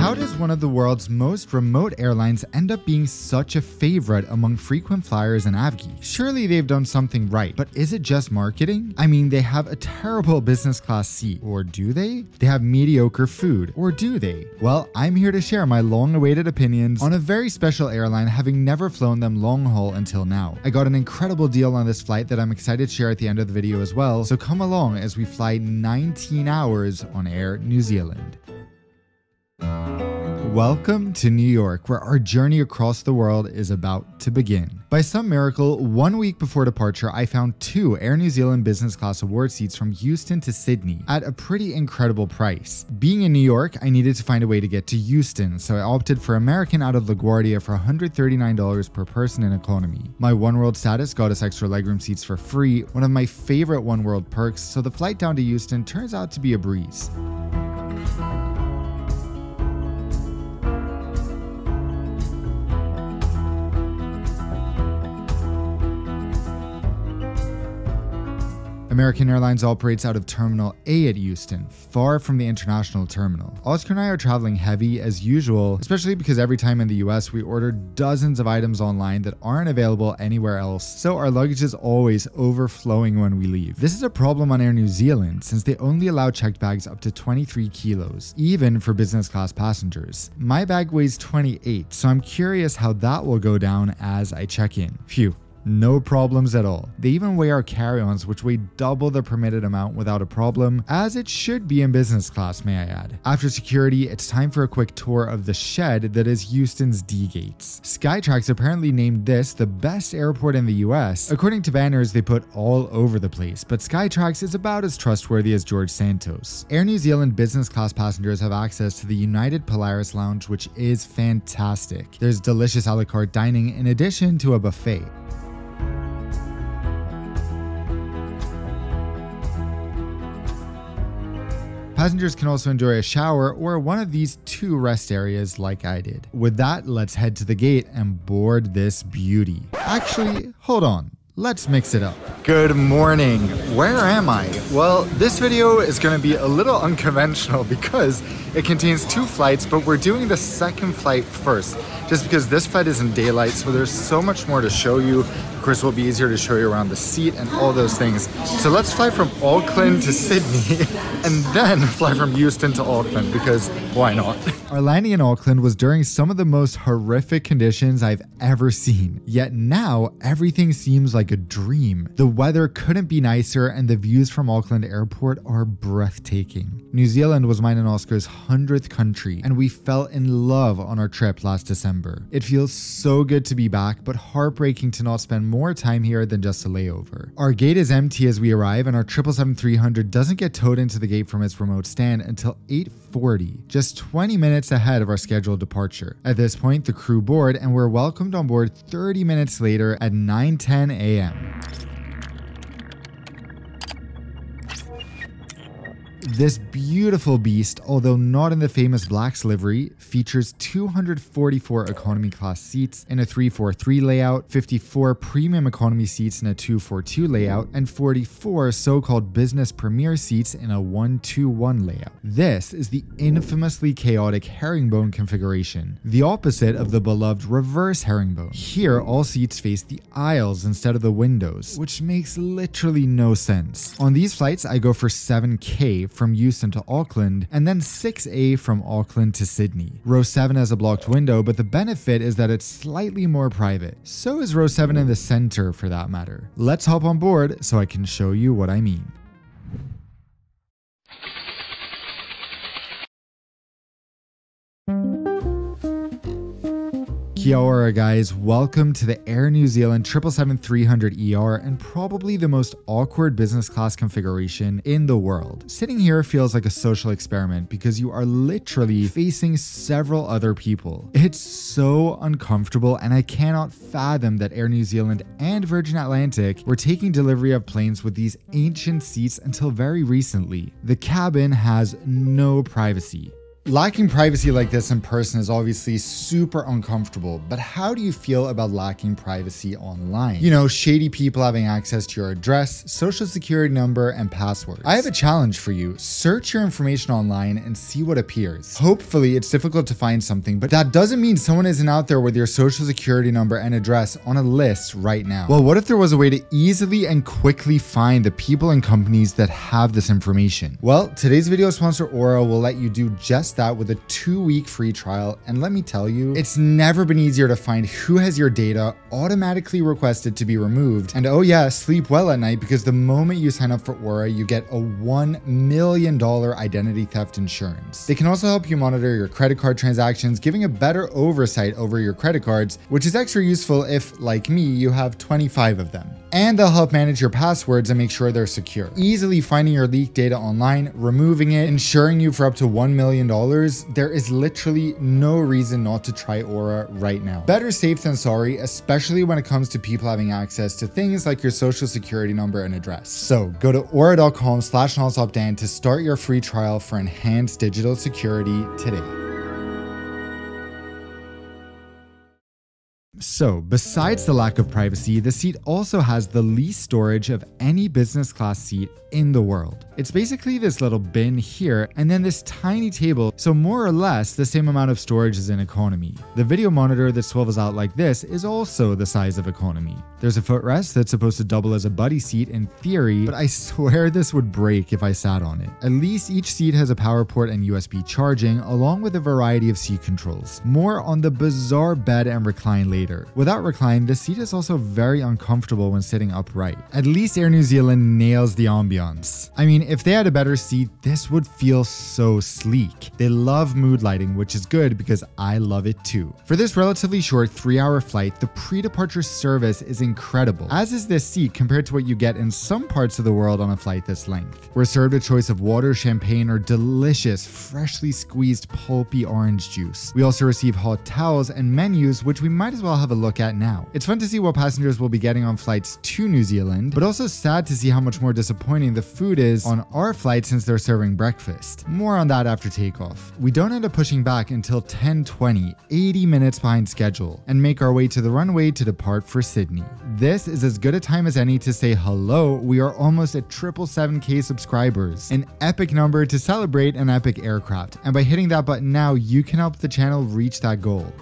How does one of the world's most remote airlines end up being such a favorite among frequent flyers and avgies? Surely they've done something right, but is it just marketing? I mean, they have a terrible business class seat, or do they? They have mediocre food, or do they? Well, I'm here to share my long-awaited opinions on a very special airline, having never flown them long haul until now. I got an incredible deal on this flight that I'm excited to share at the end of the video as well, so come along as we fly 19 hours on Air New Zealand. Welcome to New York, where our journey across the world is about to begin. By some miracle, 1 week before departure, I found 2 Air New Zealand business class award seats from Houston to Sydney at a pretty incredible price. Being in New York, I needed to find a way to get to Houston, so I opted for American out of LaGuardia for $139 per person in economy. My One World status got us extra legroom seats for free, one of my favorite One World perks, so the flight down to Houston turns out to be a breeze. American Airlines operates out of Terminal A at Houston, far from the international terminal. Oscar and I are traveling heavy as usual, especially because every time in the US we order dozens of items online that aren't available anywhere else, so our luggage is always overflowing when we leave. This is a problem on Air New Zealand since they only allow checked bags up to 23 kilos, even for business class passengers. My bag weighs 28, so I'm curious how that will go down as I check in. Phew. No problems at all. They even weigh our carry-ons, which weigh double the permitted amount without a problem, as it should be in business class, may I add. After security, it's time for a quick tour of the shed that is Houston's D-gates. Skytrax apparently named this the best airport in the US. According to banners they put all over the place, but Skytrax is about as trustworthy as George Santos. Air New Zealand business class passengers have access to the United Polaris Lounge, which is fantastic. There's delicious a la carte dining in addition to a buffet. Passengers can also enjoy a shower or one of these 2 rest areas like I did. With that, let's head to the gate and board this beauty. Actually, hold on. Let's mix it up. Good morning. Where am I? Well, this video is going to be a little unconventional because it contains 2 flights, but we're doing the second flight first, just because this flight is in daylight, so there's so much more to show you. Of course, it will be easier to show you around the seat and all those things. So let's fly from Auckland to Sydney and then fly from Houston to Auckland, because why not? Our landing in Auckland was during some of the most horrific conditions I've ever seen. Yet now, everything seems like a dream. The weather couldn't be nicer and the views from Auckland Airport are breathtaking. New Zealand was mine and Oscar's 100th country, and we fell in love on our trip last December. It feels so good to be back, but heartbreaking to not spend more time here than just a layover. Our gate is empty as we arrive, and our 777-300 doesn't get towed into the gate from its remote stand until 8:40, just 20 minutes ahead of our scheduled departure. At this point, the crew board, and we're welcomed on board 30 minutes later at 9:10 a.m. This beautiful beast, although not in the famous Black's livery, features 244 economy class seats in a 343 layout, 54 premium economy seats in a 242 layout, and 44 so-called business premier seats in a 121 layout. This is the infamously chaotic herringbone configuration, the opposite of the beloved reverse herringbone. Here, all seats face the aisles instead of the windows, which makes literally no sense. On these flights, I go for 7K from Houston to Auckland, and then 6A from Auckland to Sydney. Row 7 has a blocked window, but the benefit is that it's slightly more private. So is row 7 in the center, for that matter. Let's hop on board so I can show you what I mean. Kia ora guys, welcome to the Air New Zealand 777-300ER and probably the most awkward business class configuration in the world. Sitting here feels like a social experiment because you are literally facing several other people. It's so uncomfortable, and I cannot fathom that Air New Zealand and Virgin Atlantic were taking delivery of planes with these ancient seats until very recently. The cabin has no privacy. Lacking privacy like this in person is obviously super uncomfortable, but how do you feel about lacking privacy online? You know, shady people having access to your address, social security number, and password. I have a challenge for you. Search your information online and see what appears. Hopefully, it's difficult to find something, but that doesn't mean someone isn't out there with your social security number and address on a list right now. Well, what if there was a way to easily and quickly find the people and companies that have this information? Well, today's video sponsor Aura will let you do just that with a 2-week free trial, and let me tell you, it's never been easier to find who has your data automatically requested to be removed. And oh yeah, sleep well at night, because the moment you sign up for Aura, you get a $1 million identity theft insurance. They can also help you monitor your credit card transactions, giving a better oversight over your credit cards, which is extra useful if, like me, you have 25 of them. And they'll help manage your passwords and make sure they're secure. Easily finding your leaked data online, removing it, insuring you for up to $1 million, there is literally no reason not to try Aura right now. Better safe than sorry, especially when it comes to people having access to things like your social security number and address. So go to aura.com/nonstop Dan to start your free trial for enhanced digital security today. So, besides the lack of privacy, the seat also has the least storage of any business class seat in the world. It's basically this little bin here and then this tiny table, so more or less the same amount of storage as in economy. The video monitor that swivels out like this is also the size of economy. There's a footrest that's supposed to double as a buddy seat in theory, but I swear this would break if I sat on it. At least each seat has a power port and USB charging, along with a variety of seat controls. More on the bizarre bed and recline later. Without recline, the seat is also very uncomfortable when sitting upright. At least Air New Zealand nails the ambiance. I mean, if they had a better seat, this would feel so sleek. They love mood lighting, which is good because I love it too. For this relatively short 3-hour flight, the pre-departure service is incredible, as is this seat compared to what you get in some parts of the world on a flight this length. We're served a choice of water, champagne, or delicious, freshly squeezed pulpy orange juice. We also receive hot towels and menus, which we might as well have a look at now. It's fun to see what passengers will be getting on flights to New Zealand, but also sad to see how much more disappointing the food is on our flight since they're serving breakfast. More on that after takeoff. We don't end up pushing back until 10:20, 80 minutes behind schedule, and make our way to the runway to depart for Sydney. This is as good a time as any to say hello. We are almost at 777K subscribers, an epic number to celebrate an epic aircraft, and by hitting that button now, you can help the channel reach that goal.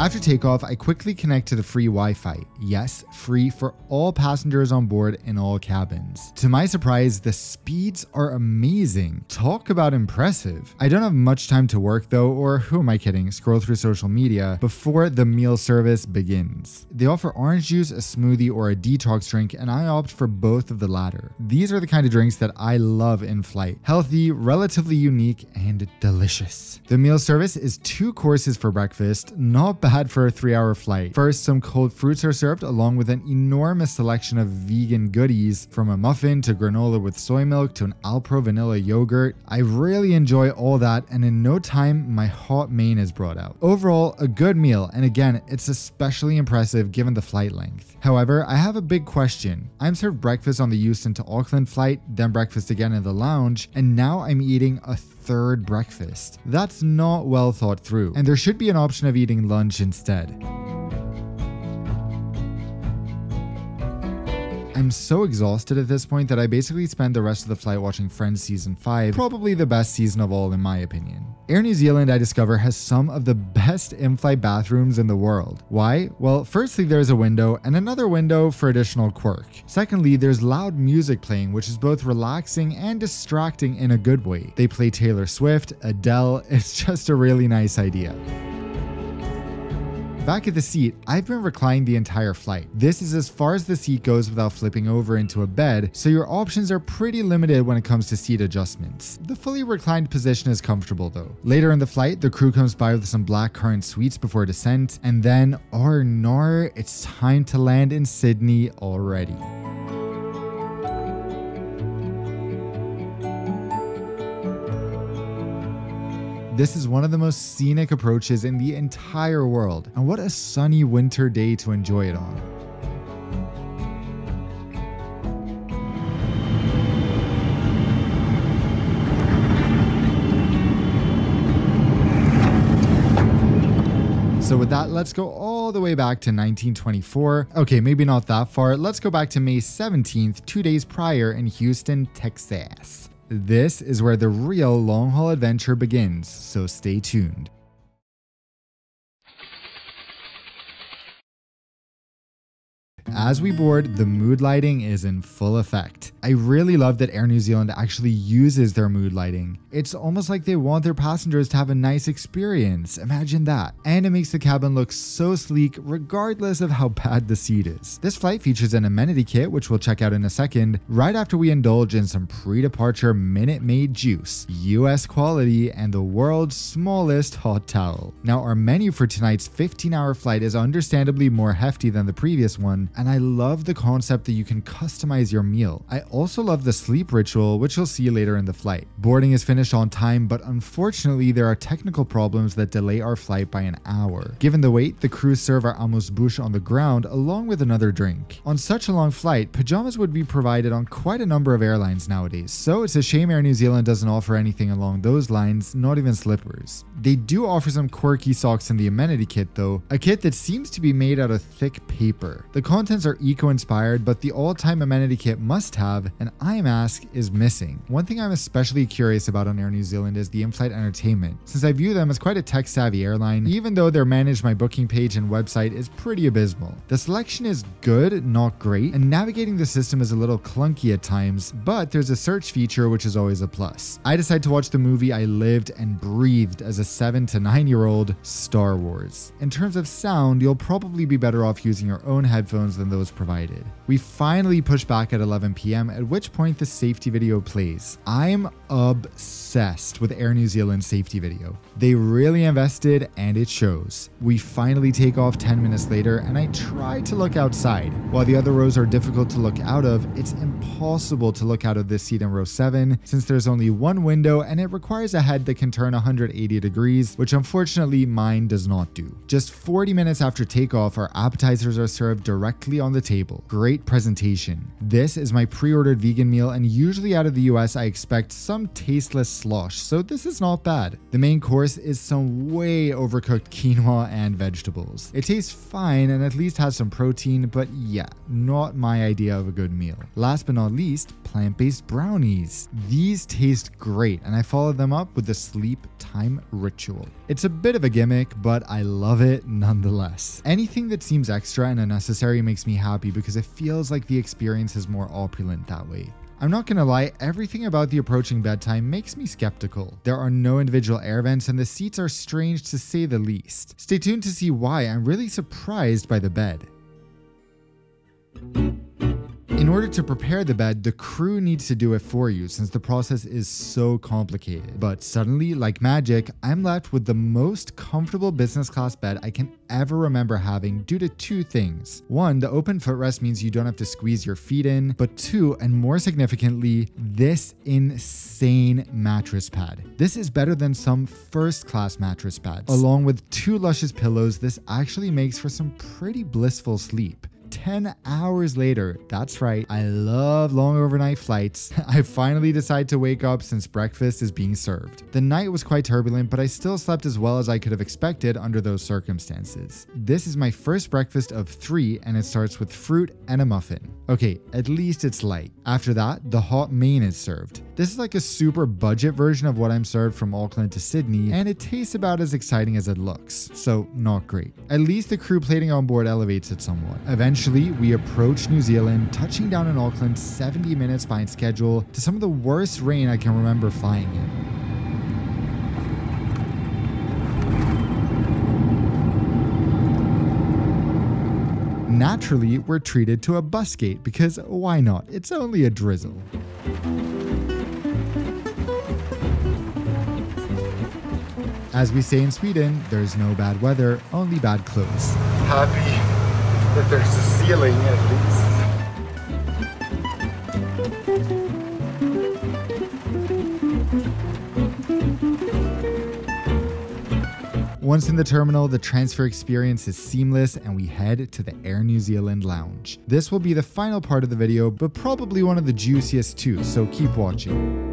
After takeoff, I quickly connect to the free Wi-Fi. Yes, free for all passengers on board in all cabins. To my surprise, the speeds are amazing. Talk about impressive. I don't have much time to work though, or who am I kidding, scroll through social media before the meal service begins. They offer orange juice, a smoothie, or a detox drink, and I opt for both of the latter. These are the kind of drinks that I love in flight. Healthy, relatively unique, and delicious. The meal service is 2 courses for breakfast, not bad for a 3-hour flight. First, some cold fruits are served along with an enormous selection of vegan goodies, from a muffin to granola with soy milk to an Alpro vanilla yogurt. I really enjoy all that, and in no time, my hot main is brought out. Overall, a good meal, and again, it's especially impressive given the flight length. However, I have a big question. I'm served breakfast on the Houston to Auckland flight, then breakfast again in the lounge, and now I'm eating a 3rd breakfast. That's not well thought through, and there should be an option of eating lunch instead. I'm so exhausted at this point that I basically spend the rest of the flight watching Friends Season 5, probably the best season of all in my opinion. Air New Zealand, I discover, has some of the best in-flight bathrooms in the world. Why? Well, firstly, there's a window and another window for additional quirk. Secondly, there's loud music playing, which is both relaxing and distracting in a good way. They play Taylor Swift, Adele. It's just a really nice idea. Back at the seat, I've been reclined the entire flight. This is as far as the seat goes without flipping over into a bed, so your options are pretty limited when it comes to seat adjustments. The fully reclined position is comfortable though. Later in the flight, the crew comes by with some blackcurrant sweets before descent, and then, it's time to land in Sydney already. This is one of the most scenic approaches in the entire world, and what a sunny winter day to enjoy it on. So with that, let's go all the way back to 1924. Okay, maybe not that far. Let's go back to May 17th, 2 days prior in Houston, Texas. This is where the real long-haul adventure begins, so stay tuned. As we board, the mood lighting is in full effect. I really love that Air New Zealand actually uses their mood lighting. It's almost like they want their passengers to have a nice experience. Imagine that. And it makes the cabin look so sleek regardless of how bad the seat is. This flight features an amenity kit, which we'll check out in a second, right after we indulge in some pre-departure Minute Maid juice, US quality, and the world's smallest hot towel. Now, our menu for tonight's 15-hour flight is understandably more hefty than the previous one, and I love the concept that you can customize your meal. I also love the sleep ritual, which you'll see later in the flight. Boarding is finished on time, but unfortunately there are technical problems that delay our flight by an hour. Given the wait, the crew serve our amuse-bouche on the ground along with another drink. On such a long flight, pajamas would be provided on quite a number of airlines nowadays, so it's a shame Air New Zealand doesn't offer anything along those lines, not even slippers. They do offer some quirky socks in the amenity kit though, a kit that seems to be made out of thick paper. The contents are eco-inspired, but the all-time amenity kit must-have, an eye mask, is missing. One thing I'm especially curious about on Air New Zealand is the Inflight entertainment, since I view them as quite a tech-savvy airline, even though their Manage My Booking page and website is pretty abysmal. The selection is good, not great, and navigating the system is a little clunky at times, but there's a search feature which is always a plus. I decided to watch the movie I lived and breathed as a 7 to 9-year-old, Star Wars. In terms of sound, you'll probably be better off using your own headphones than those provided. We finally push back at 11 p.m, at which point the safety video plays. I'm obsessed with Air New Zealand's safety video. They really invested and it shows. We finally take off 10 minutes later and I try to look outside. While the other rows are difficult to look out of, it's impossible to look out of this seat in row 7 since there's only one window and it requires a head that can turn 180 degrees, which unfortunately mine does not do. Just 40 minutes after takeoff, our appetizers are served directly on the table. Great presentation. This is my pre-ordered vegan meal, and usually out of the US I expect some tasteless slosh, so this is not bad. The main course is some way overcooked quinoa and vegetables. It tastes fine and at least has some protein, but yeah, not my idea of a good meal. Last but not least, plant-based brownies. These taste great and I followed them up with the sleep time ritual. It's a bit of a gimmick, but I love it nonetheless. Anything that seems extra and unnecessary makes me happy because it feels like the experience is more opulent that way. I'm not gonna lie, everything about the approaching bedtime makes me skeptical. There are no individual air vents and the seats are strange to say the least. Stay tuned to see why I'm really surprised by the bed. In order to prepare the bed, the crew needs to do it for you since the process is so complicated. But suddenly, like magic, I'm left with the most comfortable business class bed I can ever remember having due to two things. One, the open footrest means you don't have to squeeze your feet in, but two, and more significantly, this insane mattress pad. This is better than some first class mattress pads. Along with two luscious pillows, this actually makes for some pretty blissful sleep. 10 hours later, that's right, I love long overnight flights, I finally decide to wake up since breakfast is being served. The night was quite turbulent, but I still slept as well as I could have expected under those circumstances. This is my first breakfast of 3 and it starts with fruit and a muffin. Okay, at least it's light. After that, the hot main is served. This is like a super budget version of what I'm served from Auckland to Sydney, and it tastes about as exciting as it looks, so not great. At least the crew plating on board elevates it somewhat. Eventually, we approach New Zealand, touching down in Auckland 70 minutes behind schedule to some of the worst rain I can remember flying in. naturally, we're treated to a bus gate because why not? It's only a drizzle. As we say in Sweden, there's no bad weather, only bad clothes. Happy that there's a ceiling at least. Once in the terminal, the transfer experience is seamless and we head to the Air New Zealand lounge. This will be the final part of the video, but probably one of the juiciest too, so keep watching.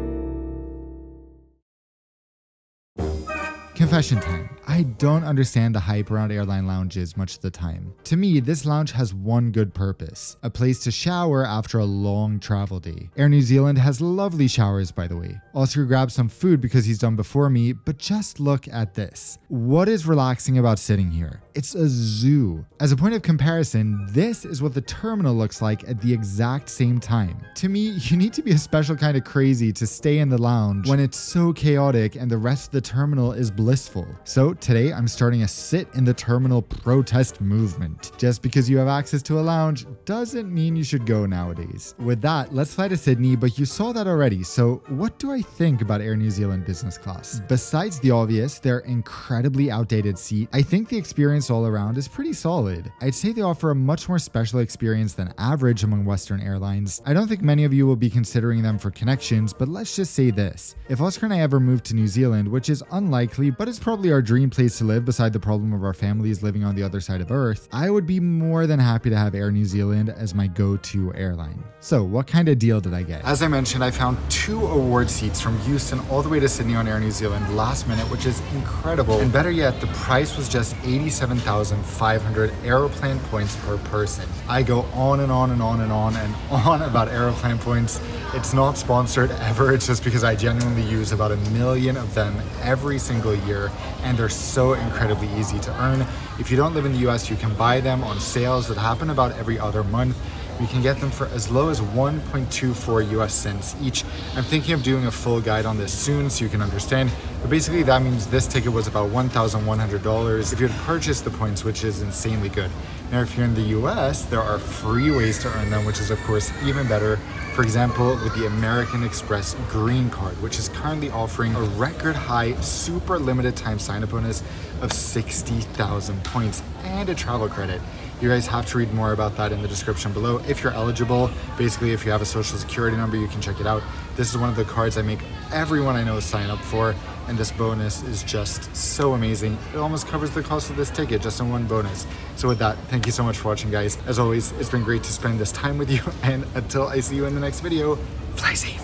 Confession time. I don't understand the hype around airline lounges much of the time. To me, this lounge has one good purpose: a place to shower after a long travel day. Air New Zealand has lovely showers, by the way. Oscar grabbed some food because he's done before me, but just look at this. What is relaxing about sitting here? It's a zoo. As a point of comparison, this is what the terminal looks like at the exact same time. To me, you need to be a special kind of crazy to stay in the lounge when it's so chaotic and the rest of the terminal is blissful. So today I'm starting a sit in the terminal protest movement. Just because you have access to a lounge doesn't mean you should go nowadays. With that, let's fly to Sydney, but you saw that already. So what do I think about Air New Zealand business class? Besides the obvious, their incredibly outdated seat, I think the experience all around is pretty solid. I'd say they offer a much more special experience than average among Western airlines. I don't think many of you will be considering them for connections, but let's just say this. If Oscar and I ever move to New Zealand, which is unlikely, but it's probably our dream place to live beside the problem of our families living on the other side of Earth, I would be more than happy to have Air New Zealand as my go-to airline. So what kind of deal did I get? As I mentioned, I found 2 award seats from Houston all the way to Sydney on Air New Zealand last minute, which is incredible. And better yet, the price was just 87,500 Aeroplan points per person. I go on and on and on and on and on about Aeroplan points. It's not sponsored ever. It's just because I genuinely use about 1 million of them every single year, and they're so incredibly easy to earn. If you don't live in the US, you can buy them on sales that happen about every other month. You can get them for as low as 1.24 US cents each. I'm thinking of doing a full guide on this soon so you can understand. But basically that means this ticket was about $1,100 if you had purchased the points, which is insanely good. Now, if you're in the US, there are free ways to earn them, which is of course even better. For example, with the American Express Green Card, which is currently offering a record high, super limited time sign-up bonus of 60,000 points and a travel credit. You guys have to read more about that in the description below if you're eligible. Basically, if you have a social security number, you can check it out. This is one of the cards I make everyone I know sign up for, and this bonus is just so amazing. It almost covers the cost of this ticket just in one bonus. So with that, thank you so much for watching, guys. As always, it's been great to spend this time with you, and until I see you in the next video, fly safe.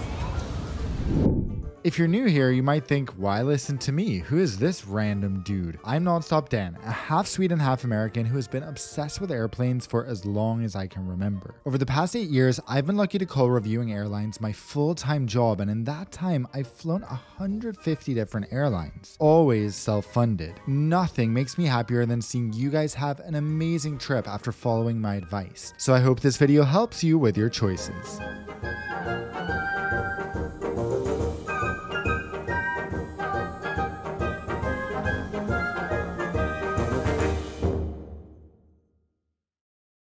If you're new here, you might think, why listen to me? Who is this random dude? I'm Nonstop Dan, a half Sweden, half American who has been obsessed with airplanes for as long as I can remember. Over the past 8 years, I've been lucky to call reviewing airlines my full-time job, and in that time, I've flown 150 different airlines, always self-funded. Nothing makes me happier than seeing you guys have an amazing trip after following my advice. So I hope this video helps you with your choices.